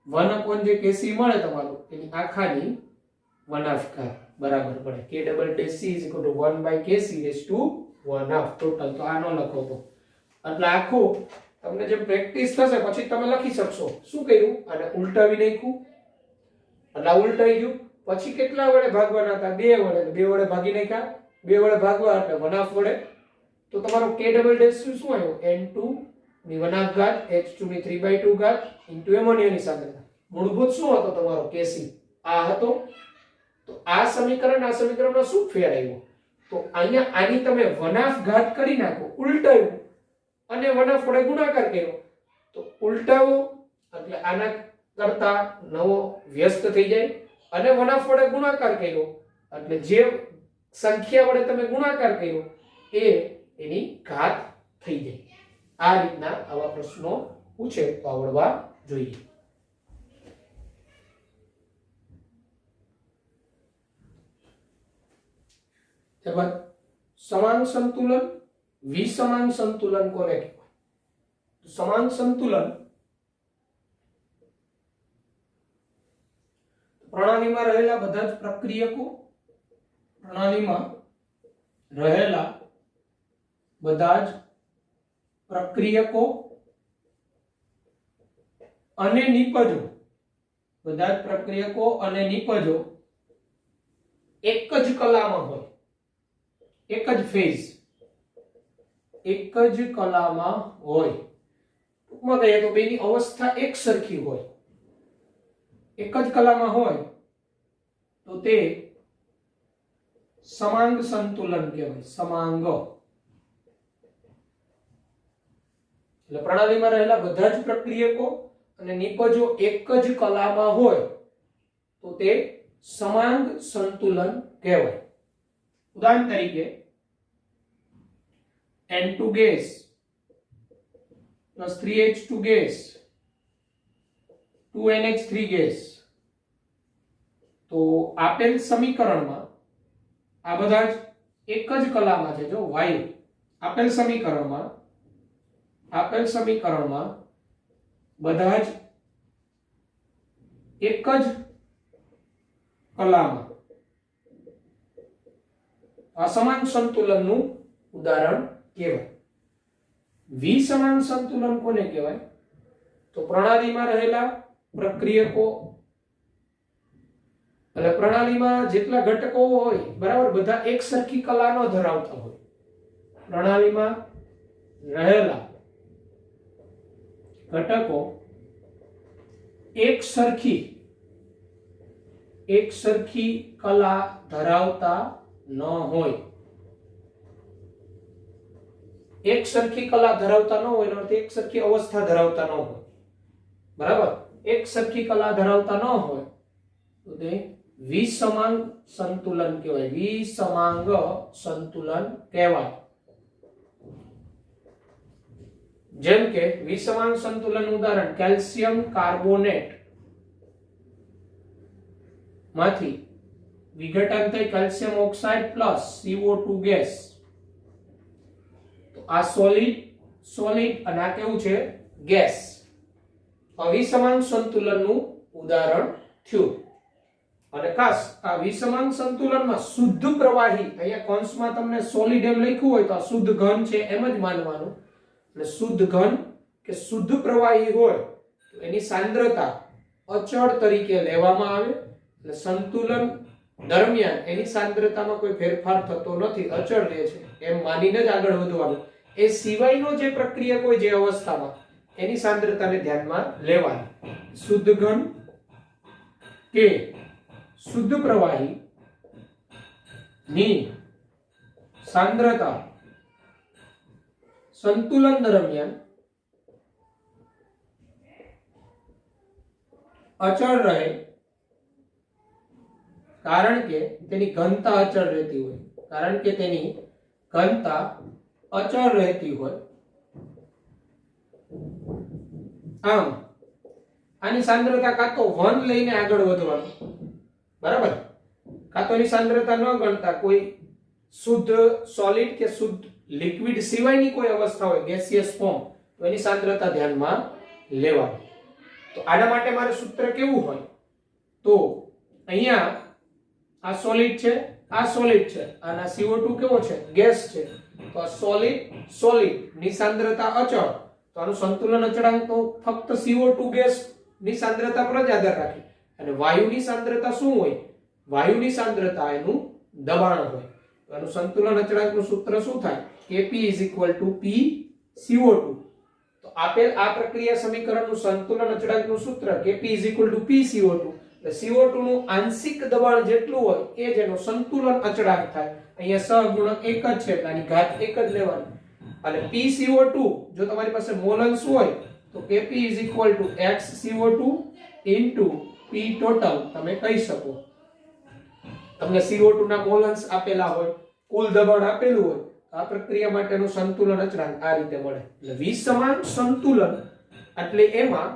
1 જે kc મળે તમારું એની આખાની 1/2 ઘાત બરાબર પડે. k double dash c is equal to 1/kc raise to 1/2 total. તો આનો લખો તો એટલે આખું તમને જે પ્રેક્ટિસ થશે પછી તમે લખી શકશો. શું કર્યું? અને ઉલટાવી નાખ્યું એટલે આ ઉલટાઈ ગયું. પછી કેટલા વડે ભાગવાના હતા? 2 વડે. 2 વડે ભાગી નાખ્યા. 2 વડે ભાગવા એટલે 1/2 વડે. તો તમારો k ડબલ ડેશ શું આવ્યો? n2 ની 1/2 ઘાત h2 ની 3/2 ઘાત ઇન્ટુ એમોનિયાની સાંદ્રતા. મૂળભૂત શું હતો તમારો? Kc આ હતો. તો આ સમીકરણ આ સમીકરણમાં શું ફેર આવ્યો? તો અહીંયા આની તમે 1/2 ઘાત કરી નાખો, ઉલટાવ્યું અને 1/2 વડે ગુણાકાર કર્યો. તો ઉલટાવો એટલે આના કરતા નવો વ્યસ્ત થઈ જાય અને 1/2 વડે ગુણાકાર કર્યો એટલે જે સંખ્યા વડે તમે ગુણાકાર કર્યો એ એની ઘાત થઈ જાય. આ રીતના આવા પ્રશ્નો પૂછે તો આવડવા જોઈએ. ત્યારબાદ સમાન સંતુલન, વિસમાન સંતુલન કોને કહેવાય? સમાન સંતુલન પ્રણાલીમાં રહેલા બધા જ પ્રક્રિયકો, પ્રણાલીમાં રહેલા બધા જ પ્રક્રિયકો અને નિપજો, બધા જ પ્રક્રિયકો અને નિપજો એક જ કલામાં હોય, એક જ ફેઝ, એક જ કલામાં હોય. ટૂંકમાં કહીએ તો બેની અવસ્થા એક સરખી હોય, એક જ કલામાં હોય તો તે સમાંગ સંતુલન કહેવાય. સમાંગ એટલે પ્રણાલીમાં રહેલા બધા જ પ્રક્રિયકો અને નિપજો એક જ કલામાં હોય તો તે સમાંગ સંતુલન કહેવાય. ઉદાહરણ તરીકે N2 gas plus 3H2 gas 2NH3 gas. તો આપેલ સમીકરણમાં આ બધા જ એક જ કલામાં છે. જો વાયુ આપેલ સમીકરણમાં બધા જ એક જ કલામાં અસમાન સંતુલનનું ઉદાહરણ કહેવાય. વિસમાન સંતુલન કોને કહેવાય? તો પ્રણાલીમાં રહેલા પ્રક્રિયકો એટલે પ્રણાલીમાં જેટલા ઘટકો હોય બરાબર બધા એક સરખી કલાનો ધરાવતા હોય. પ્રણાલીમાં રહેલા ઘટકો એક સરખી કલા ધરાવતા ન હોય. એક સરખી કલા ધરાવતા ન હોય એટલે એક સરખી અવસ્થા ધરાવતા ન હોય. બરાબર, એક સરખી કલા ધરાવતા ન હોય તો તે વિસમાંગ સંતુલન કહેવાય. વિસમાંગ સંતુલન કહેવાય. જેમ કે વિસમાંગ સંતુલન ઉદાહરણ કેલ્શિયમ કાર્બોનેટ માંથી વિઘટન થઈ calcium oxide plus CO2 gas. તો આ સોલિડ અને આ કેવું છે? ગેસ. અવિસમાંગ સંતુલનનું ઉદાહરણ થયું. અને ખાસ આ વિસમાંગ સંતુલનમાં શુદ્ધ પ્રવાહી, અહીંયા કૌંસમાં તમને સોલિડ એમ લખ્યું હોય તો આ શુદ્ધ ઘન છે એમ જ માનવાનું. એટલે શુદ્ધ ઘન કે શુદ્ધ પ્રવાહી હોય તો એની સાંદ્રતા અચળ તરીકે લેવામાં આવે. એટલે સંતુલન દરમિયાન એની સાંદ્રતામાં કોઈ ફેરફાર થતો નથી, અચળ રહે છે એમ માનીને જ આગળ વધવાનું. એ સિવાયનો જે પ્રક્રિયા કોઈ જે અવસ્થામાં એની સાંદ્રતાને ધ્યાનમાં લેવાની. શુદ્ધ ઘન કે શુદ્ધ પ્રવાહી ની સાંદ્રતા સંતુલન દરમિયાન અચળ રહે કારણ કે તેની ઘનતા અચળ રહેતી હોય. આમ આની સાંદ્રતા કાં તો 1 લઈને આગળ વધવાનું, બરાબર, કાં તો એની સાંદ્રતા ન ગણતા કોઈ શુદ્ધ સોલિડ કે શુદ્ધ લિક્વિડ સિવાયની કોઈ અવસ્થા હોય, ગેસિયસ ફોર્મ, તો એની સાંદ્રતા ધ્યાનમાં લેવાની. તો આના માટે મારે સૂત્ર કેવું હોય? તો અહીંયા આ સોલિડ છે, આ સોલિડ છે, આના CO2 કેવો છે? ગેસ છે. તો આ સોલિડ ની સાંદ્રતા અચળ, તો આનું સંતુલન અચળાંક તો ફક્ત CO2 ગેસ ની સાંદ્રતા પર જ આધાર રાખે. અને વાયુની સાંદ્રતા શું હોય? વાયુની સાંદ્રતા એનું દબાણ હોય. તો એનું સંતુલન અચળાંકનું સૂત્ર શું થાય? Kp pCO2. તો આપેલ આ પ્રક્રિયા સમીકરણનું સંતુલન અચળાંકનું સૂત્ર Kp pCO2. એટલે CO2 નું આંશિક દબાણ જેટલું હોય એ જ એનો સંતુલન અચળાંક થાય. અહીંયા સહગુણક એક જ છે એટલે આની ઘાત એક જ લેવાની. અને pCO2 જો તમારી પાસે મોલન્સ હોય તો Kp xCO2 P total તમે કહી શકો. તમને CO2 ના મોલન્સ આપેલા હોય, કુલ દબાણ આપેલું હોય, આ પ્રક્રિયા માટેનું સંતુલન અચળાંક આ રીતે મળે. એટલે વિસમાન સંતુલન એટલે એમાં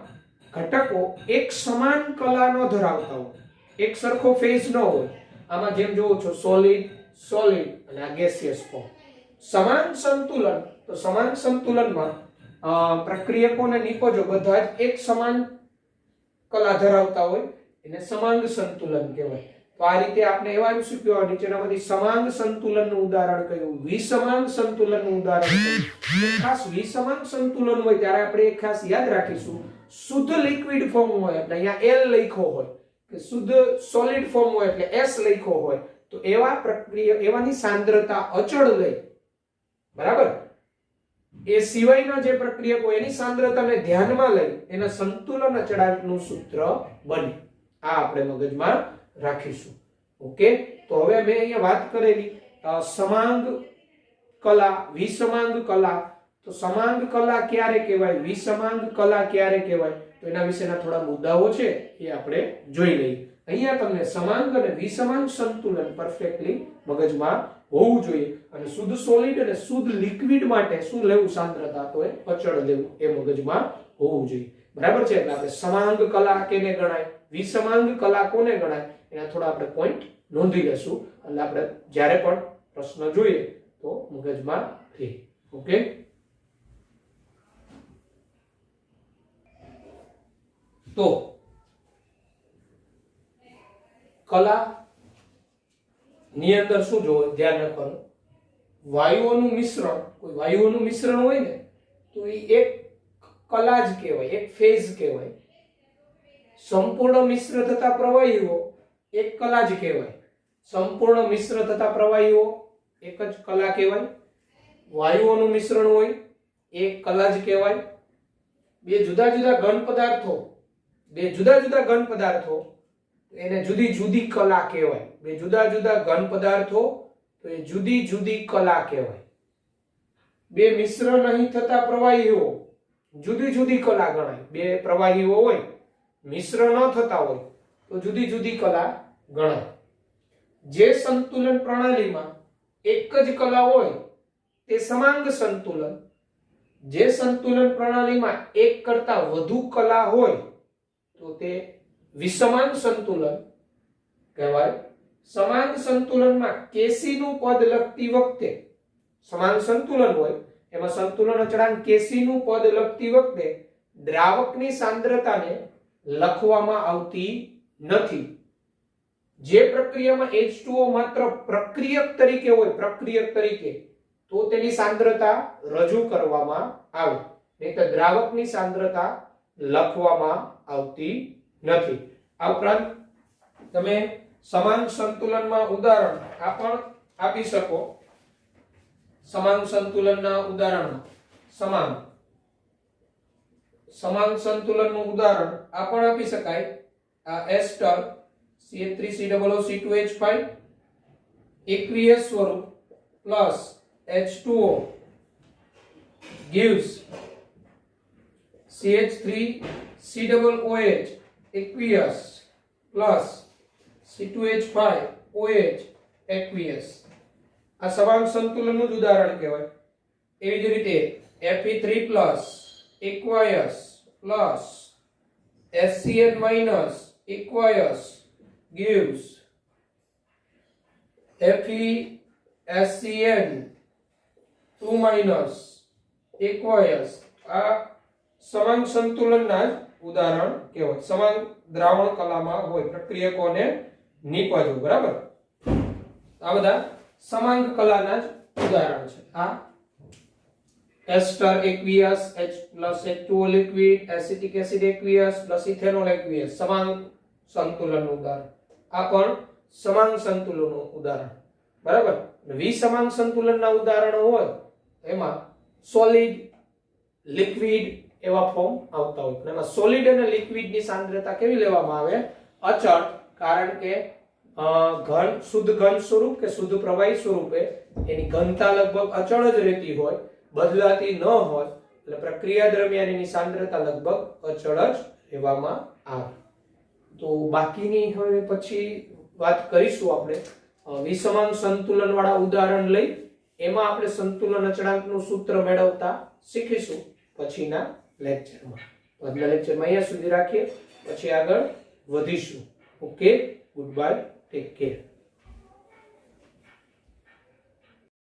ઘટકો એક સમાન કલાનો ધરાવતા હોય, એક સરખો ફેઝ ન હોય. આમાં જેમ જોવો છો સોલિડ સોલિડ અને આ ગેસિયસ ફોર્મ. સમાન સંતુલન, તો સમાન સંતુલનમાં પ્રક્રિયકો અને નિપજો બધા જ એક સમાન કલા ધરાવતા હોય એને સમાંગ સંતુલન કહેવાય. તો આ રીતે આપણે એવા MCQ નીચેનામાંથી સમાંગ સંતુલનનું ઉદાહરણ કયું, વિસમાંગ સંતુલનનું ઉદાહરણ કયું. ખાસ વિસમાંગ સંતુલન હોય ત્યારે આપણે એક ખાસ યાદ રાખીશું, શુદ્ધ લિક્વિડ ફોર્મ હોય એટલે અહીંયા L લખ્યો હોય, કે શુદ્ધ સોલિડ ફોર્મ હોય એટલે S લખ્યો હોય, તો એવા પ્રક્રિયા એવાની સાંદ્રતા અચળ લઈ, બરાબર, એ સિવાયના જે પ્રક્રિયકો એની સાંદ્રતાને ધ્યાનમાં લઈ એના સંતુલન અચળાંકનું સૂત્ર બને. આ આપણે મગજમાં રાખીશું. ઓકે, તો હવે મેં અહીંયા વાત કરેલી સમાંગ કલા, વિસમાંગ કલા. તો સમાંગ કલા ક્યારે કહેવાય, વિસમાંગ કલા ક્યારે કહેવાય, તો એના વિશેના થોડા મુદ્દાઓ છે એ આપણે જોઈ લઈએ. અહીંયા તમને સમાંગ અને વિસમાંગ સંતુલન પરફેક્ટલી મગજમાં હોવું જોઈએ. અને શુદ્ધ સોલિડ અને શુદ્ધ લિક્વિડ માટે શું લેવું સાંદ્રતા, તો એ અચળ લેવું એ મગજમાં હોવું જોઈએ. બરાબર છે. એટલે આપણે સમાંગ કલા કેને ગણાય, વિસમાંગ કલા કોને ગણાય, એના થોડા આપણે પોઈન્ટ નોંધી લેશું. એટલે આપણે જ્યારે પણ પ્રશ્ન જોઈએ તો મગજમાં રહે. ઓકે, તો કલા ની અંદર શું જોવે, ધ્યાન રાખવાનું, વાયુઓનું મિશ્રણ, કોઈ વાયુઓનું મિશ્રણ હોય ને તો એ એક કલા જ કહેવાય, એક ફેઝ કહેવાય. સંપૂર્ણ મિશ્ર થતા પ્રવાહીઓ એક કલા જ કહેવાય. સંપૂર્ણ મિશ્ર થતા પ્રવાહીઓ એક જ કલા કહેવાય. વાયુઓનું મિશ્રણ હોય એક કલા જ કહેવાય. બે જુદા જુદા ઘન પદાર્થો એને જુદી જુદી કલા કહેવાય. બે જુદા જુદા ઘન પદાર્થો તો એ જુદી જુદી કલા કહેવાય. બે મિશ્ર નહીં થતા પ્રવાહીઓ જુદી જુદી કલા ગણાય. બે પ્રવાહીઓ હોય મિશ્ર ન થતા હોય તો જુદી જુદી કલા ગણાય. જે સંતુલન પ્રણાલીમાં એક જ કલા હોય તે સમાંગ સંતુલન. જે સંતુલન પ્રણાલીમાં એક કરતા વધુ કલા હોય તો તે વિસમાંગ સંતુલન કહેવાય. સમાન સંતુલનમાં Kc નું પદ લખતી વખતે, સમાન સંતુલન હોય એમાં સંતુલન અચળાંક Kc નું પદ લખતી વખતે દ્રાવકની સાંદ્રતાને લખવામાં આવતી નથી. જે પ્રક્રિયામાં H2O માત્ર પ્રક્રિયક તરીકે હોય, પ્રક્રિયક તરીકે, તો તેની સાંદ્રતા રજૂ કરવામાં આવે, નહીંતર દ્રાવકની સાંદ્રતા લખવામાં આવતી નથી. આ ઉપરાંત તમે સમાન સંતુલનમાં ઉદાહરણ આ પણ આપી શકો. સમાન સંતુલનના ઉદાહરણો, સમાન સંતુલનનું ઉદાહરણ આ પણ આપી શકાય. આ એસ્ટર CH3COO2H5 aqueous સ્વરૂપ plus H2O gives CH3COOH aqueous plus C2H5OH aqueous. આ સમાન સંતુલનનું જ ઉદાહરણ કહેવાય. એવી જ રીતે Fe3 plus aqueous plus HCl minus aqueous gives FeSCl2 minus aqueous. આ સમાન સંતુલનના જ ઉદાહરણ કહેવાય. સમાન દ્રાવણ કલામાં હોય પ્રક્રિયકોને નિપજો. બરાબર, આ બધા સમાંગ કલાના જ ઉદાહરણ છે. આ એસ્ટર aqueous H plus H2O liquid, acetic acid aqueous plus ethanol aqueous સમાંગ સંતુલનનું ઉદાહરણ, આ પણ સમાંગ સંતુલનનું ઉદાહરણ, બરાબર. વિસમાંગ સંતુલનના ઉદાહરણો હોય એમાં સોલિડ, લિક્વિડ એવા ફોર્મ આવતા હોય. પણ એમાં સોલિડ અને લિક્વિડની સાંદ્રતા કેવી લેવામાં આવે? અચળ, કારણ કે ઘન, શુદ્ધ ઘન સ્વરૂપ કે શુદ્ધ પ્રવાહી સ્વરૂપે એની ઘનતા લગભગ અચળ જ રહેતી હોય, બદલાતી ન હોય, એટલે પ્રક્રિયા દરમિયાન એની સાંદ્રતા લગભગ અચળ જ રહેવામાં આવે. તો બાકીની હવે પછી વાત કરીશું આપણે વિસમાંગ સંતુલન વાળા ઉદાહરણ લઈ, એમાં આપણે સંતુલન અચળાંકનું સૂત્ર મેળવતા શીખીશું પછીના લેક્ચરમાં. આજના લેક્ચરમાં અહીંયા સુધી રાખીએ, પછી આગળ વધીશું. Okay, good bye, take care.